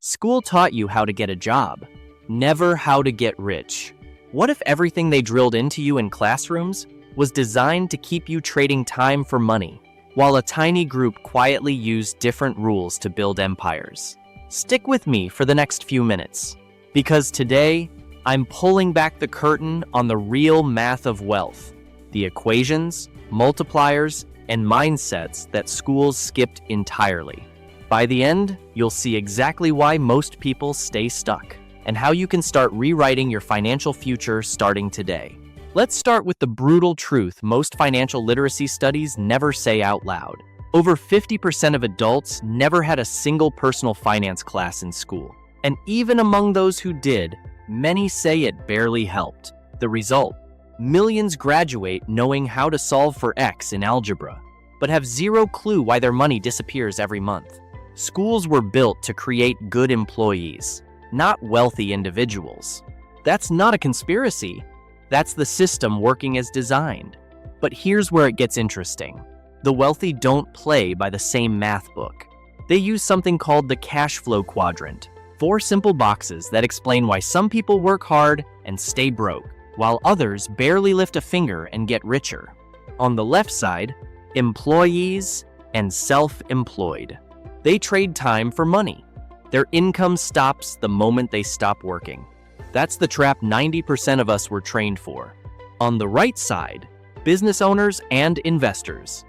School taught you how to get a job, never how to get rich. What if everything they drilled into you in classrooms was designed to keep you trading time for money, while a tiny group quietly used different rules to build empires? Stick with me for the next few minutes, because today, I'm pulling back the curtain on the real math of wealth, the equations, multipliers, and mindsets that schools skipped entirely. By the end, you'll see exactly why most people stay stuck, and how you can start rewriting your financial future starting today. Let's start with the brutal truth most financial literacy studies never say out loud. Over 50% of adults never had a single personal finance class in school. And even among those who did, many say it barely helped. The result? Millions graduate knowing how to solve for X in algebra, but have zero clue why their money disappears every month. Schools were built to create good employees, not wealthy individuals. That's not a conspiracy. That's the system working as designed. But here's where it gets interesting. The wealthy don't play by the same math book. They use something called the cash flow quadrant. 4 simple boxes that explain why some people work hard and stay broke, while others barely lift a finger and get richer. On the left side, employees and self-employed. They trade time for money. Their income stops the moment they stop working. That's the trap 90% of us were trained for. On the right side, business owners and investors.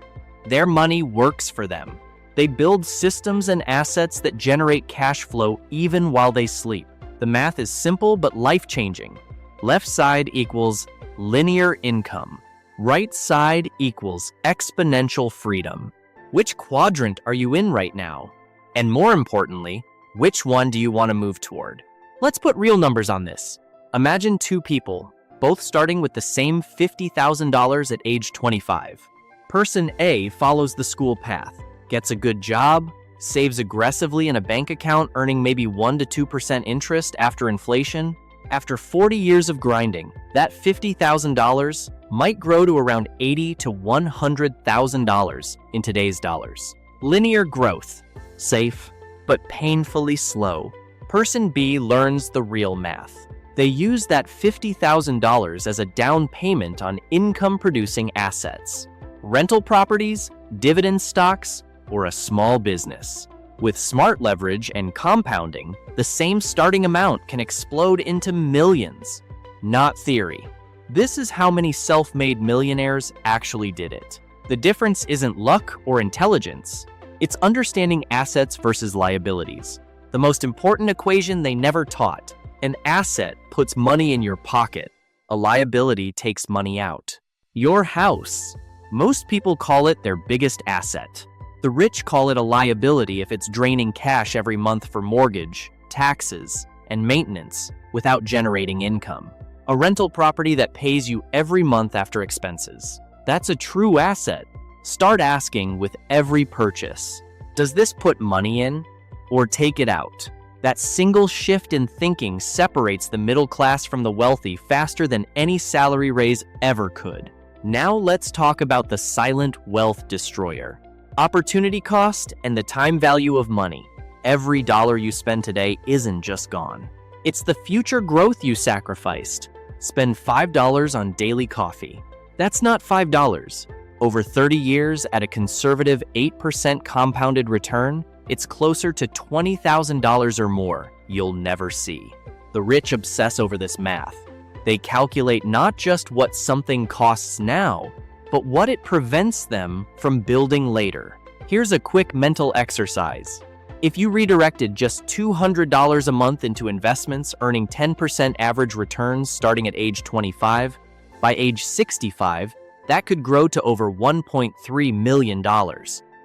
Their money works for them. They build systems and assets that generate cash flow even while they sleep. The math is simple but life-changing. Left side equals linear income. Right side equals exponential freedom. Which quadrant are you in right now? And more importantly, which one do you want to move toward? Let's put real numbers on this. Imagine 2 people, both starting with the same $50,000 at age 25. Person A follows the school path, gets a good job, saves aggressively in a bank account earning maybe 1 to 2% interest after inflation. After 40 years of grinding, that $50,000 might grow to around $80,000 to $100,000 in today's dollars. Linear growth, safe, but painfully slow. Person B learns the real math. They use that $50,000 as a down payment on income-producing assets. Rental properties, dividend stocks, or a small business. With smart leverage and compounding, the same starting amount can explode into millions. Not theory. This is how many self-made millionaires actually did it. The difference isn't luck or intelligence. It's understanding assets versus liabilities. The most important equation they never taught. An asset puts money in your pocket. A liability takes money out. Your house. Most people call it their biggest asset. The rich call it a liability if it's draining cash every month for mortgage, taxes, and maintenance without generating income. A rental property that pays you every month after expenses. That's a true asset. Start asking with every purchase, does this put money in or take it out? That single shift in thinking separates the middle class from the wealthy faster than any salary raise ever could. Now let's talk about the silent wealth destroyer. Opportunity cost and the time value of money. Every dollar you spend today isn't just gone. It's the future growth you sacrificed. Spend $5 on daily coffee. That's not $5. Over 30 years at a conservative 8% compounded return, it's closer to $20,000 or more you'll never see. The rich obsess over this math. They calculate not just what something costs now, but what it prevents them from building later. Here's a quick mental exercise. If you redirected just $200 a month into investments earning 10% average returns starting at age 25, by age 65, that could grow to over $1.3 million.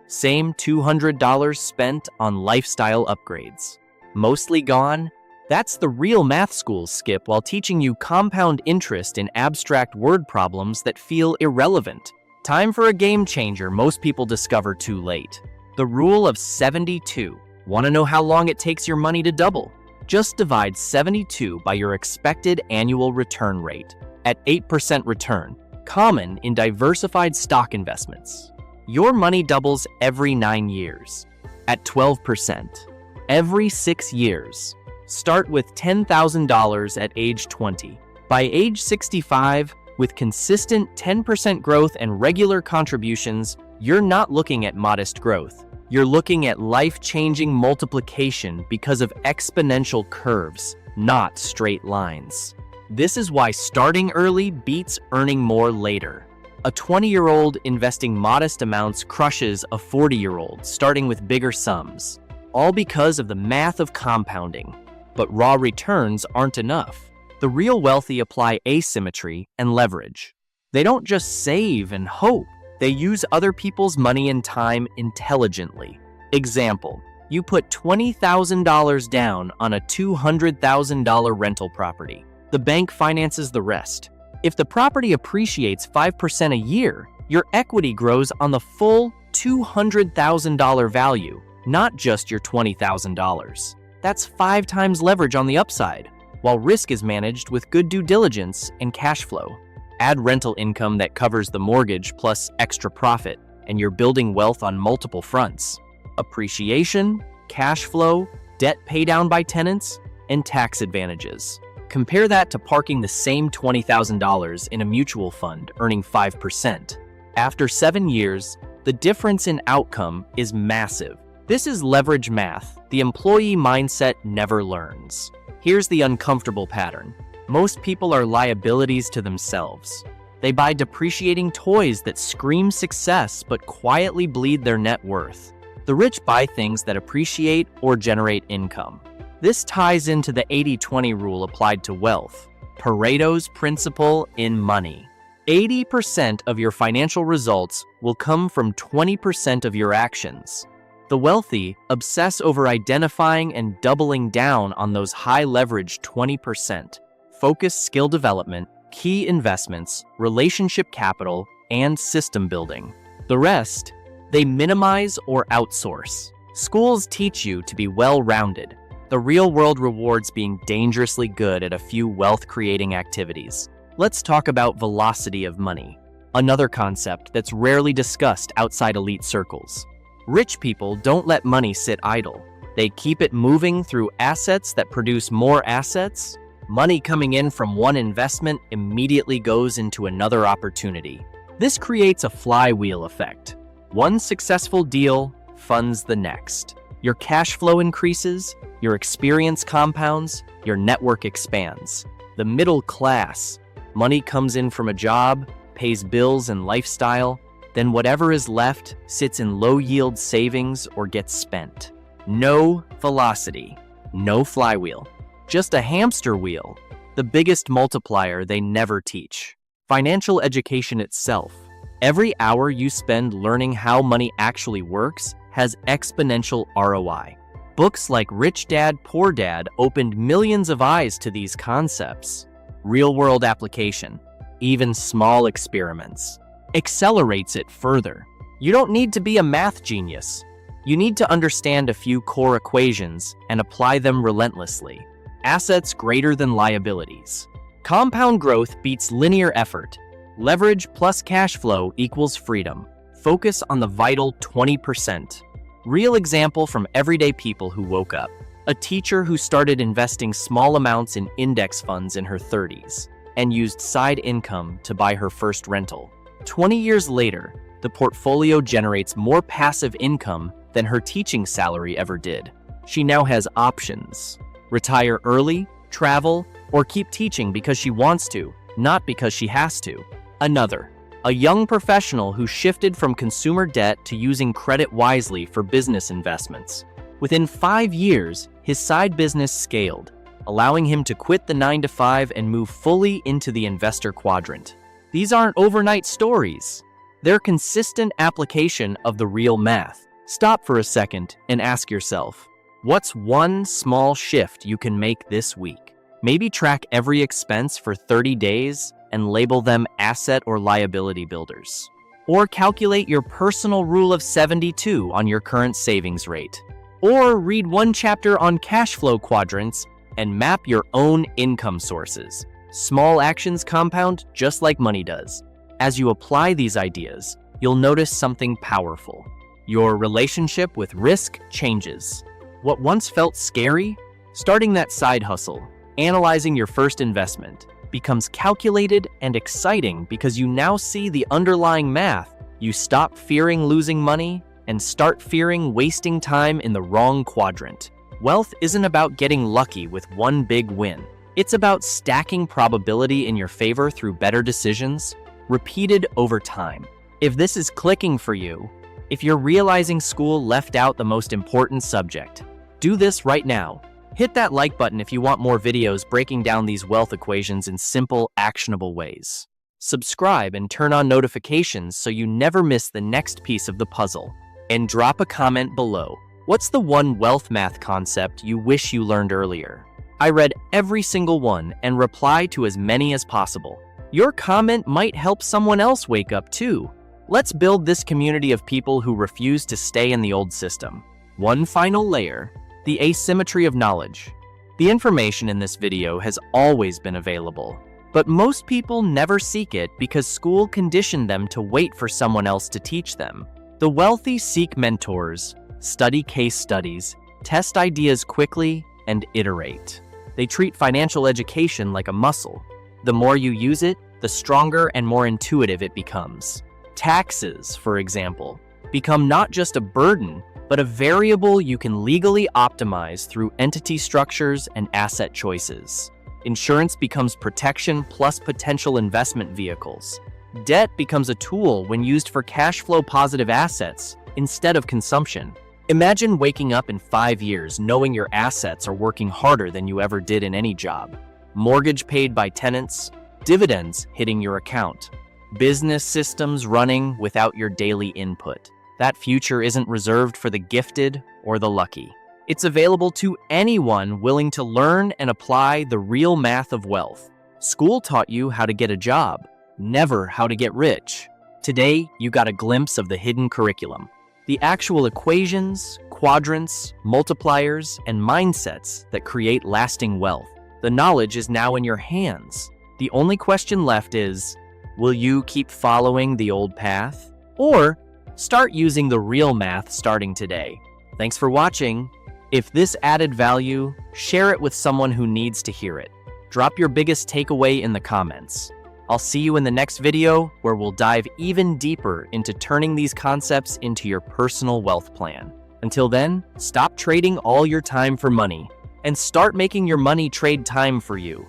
Same $200 spent on lifestyle upgrades. Mostly gone? That's the real math schools skip while teaching you compound interest in abstract word problems that feel irrelevant. Time for a game changer most people discover too late. The rule of 72. Want to know how long it takes your money to double? Just divide 72 by your expected annual return rate. At 8% return, common in diversified stock investments, your money doubles every 9 years. At 12%, every 6 years. Start with $10,000 at age 20. By age 65, with consistent 10% growth and regular contributions, you're not looking at modest growth. You're looking at life-changing multiplication because of exponential curves, not straight lines. This is why starting early beats earning more later. A 20-year-old investing modest amounts crushes a 40-year-old starting with bigger sums, all because of the math of compounding. But raw returns aren't enough. The real wealthy apply asymmetry and leverage. They don't just save and hope. They use other people's money and time intelligently. Example, you put $20,000 down on a $200,000 rental property. The bank finances the rest. If the property appreciates 5% a year, your equity grows on the full $200,000 value, not just your $20,000. That's 5 times leverage on the upside, while risk is managed with good due diligence and cash flow. Add rental income that covers the mortgage plus extra profit, and you're building wealth on multiple fronts: appreciation, cash flow, debt paydown by tenants, and tax advantages. Compare that to parking the same $20,000 in a mutual fund, earning 5%. After 7 years, the difference in outcome is massive. This is leverage math the employee mindset never learns. Here's the uncomfortable pattern. Most people are liabilities to themselves. They buy depreciating toys that scream success but quietly bleed their net worth. The rich buy things that appreciate or generate income. This ties into the 80-20 rule applied to wealth, Pareto's principle in money. 80% of your financial results will come from 20% of your actions. The wealthy obsess over identifying and doubling down on those high-leverage 20%. Focus skill development, key investments, relationship capital, and system building. The rest, they minimize or outsource. Schools teach you to be well-rounded. The real world rewards being dangerously good at a few wealth-creating activities. Let's talk about velocity of money, another concept that's rarely discussed outside elite circles. Rich people don't let money sit idle. They keep it moving through assets that produce more assets. Money coming in from one investment immediately goes into another opportunity. This creates a flywheel effect. One successful deal funds the next. Your cash flow increases, your experience compounds, your network expands. The middle class, money comes in from a job, pays bills and lifestyle, then whatever is left sits in low-yield savings or gets spent. No velocity, no flywheel, just a hamster wheel, the biggest multiplier they never teach. Financial education itself. Every hour you spend learning how money actually works has exponential ROI. Books like Rich Dad, Poor Dad opened millions of eyes to these concepts. Real-world application, even small experiments, accelerates it further. You don't need to be a math genius. You need to understand a few core equations and apply them relentlessly. Assets greater than liabilities. Compound growth beats linear effort. Leverage plus cash flow equals freedom. Focus on the vital 20%. Real example from everyday people who woke up. A teacher who started investing small amounts in index funds in her 30s and used side income to buy her first rental. 20 years later, the portfolio generates more passive income than her teaching salary ever did. She now has options: retire early, travel, or keep teaching because she wants to, not because she has to. Another, a young professional who shifted from consumer debt to using credit wisely for business investments. Within 5 years, his side business scaled, allowing him to quit the 9-to-5 and move fully into the investor quadrant. These aren't overnight stories. They're consistent application of the real math. Stop for a second and ask yourself, what's one small shift you can make this week? Maybe track every expense for 30 days and label them asset or liability builders. Or calculate your personal rule of 72 on your current savings rate. Or read one chapter on cash flow quadrants and map your own income sources. Small actions compound just like money does. As you apply these ideas, you'll notice something powerful. Your relationship with risk changes. What once felt scary, starting that side hustle, analyzing your first investment, becomes calculated and exciting because you now see the underlying math. You stop fearing losing money and start fearing wasting time in the wrong quadrant. Wealth isn't about getting lucky with one big win. It's about stacking probability in your favor through better decisions, repeated over time. If this is clicking for you, if you're realizing school left out the most important subject, do this right now. Hit that like button if you want more videos breaking down these wealth equations in simple, actionable ways. Subscribe and turn on notifications so you never miss the next piece of the puzzle. And drop a comment below. What's the one wealth math concept you wish you learned earlier? I read every single one and reply to as many as possible. Your comment might help someone else wake up too. Let's build this community of people who refuse to stay in the old system. One final layer, the asymmetry of knowledge. The information in this video has always been available, but most people never seek it because school conditioned them to wait for someone else to teach them. The wealthy seek mentors, study case studies, test ideas quickly, and iterate. They treat financial education like a muscle. The more you use it, the stronger and more intuitive it becomes. Taxes, for example, become not just a burden, but a variable you can legally optimize through entity structures and asset choices. Insurance becomes protection plus potential investment vehicles. Debt becomes a tool when used for cash flow positive assets instead of consumption. Imagine waking up in 5 years knowing your assets are working harder than you ever did in any job. Mortgage paid by tenants, dividends hitting your account, business systems running without your daily input. That future isn't reserved for the gifted or the lucky. It's available to anyone willing to learn and apply the real math of wealth. School taught you how to get a job, never how to get rich. Today, you got a glimpse of the hidden curriculum. The actual equations, quadrants, multipliers, and mindsets that create lasting wealth. The knowledge is now in your hands. The only question left is, will you keep following the old path? Or start using the real math starting today. Thanks for watching. If this added value, share it with someone who needs to hear it. Drop your biggest takeaway in the comments. I'll see you in the next video where we'll dive even deeper into turning these concepts into your personal wealth plan. Until then, stop trading all your time for money and start making your money trade time for you.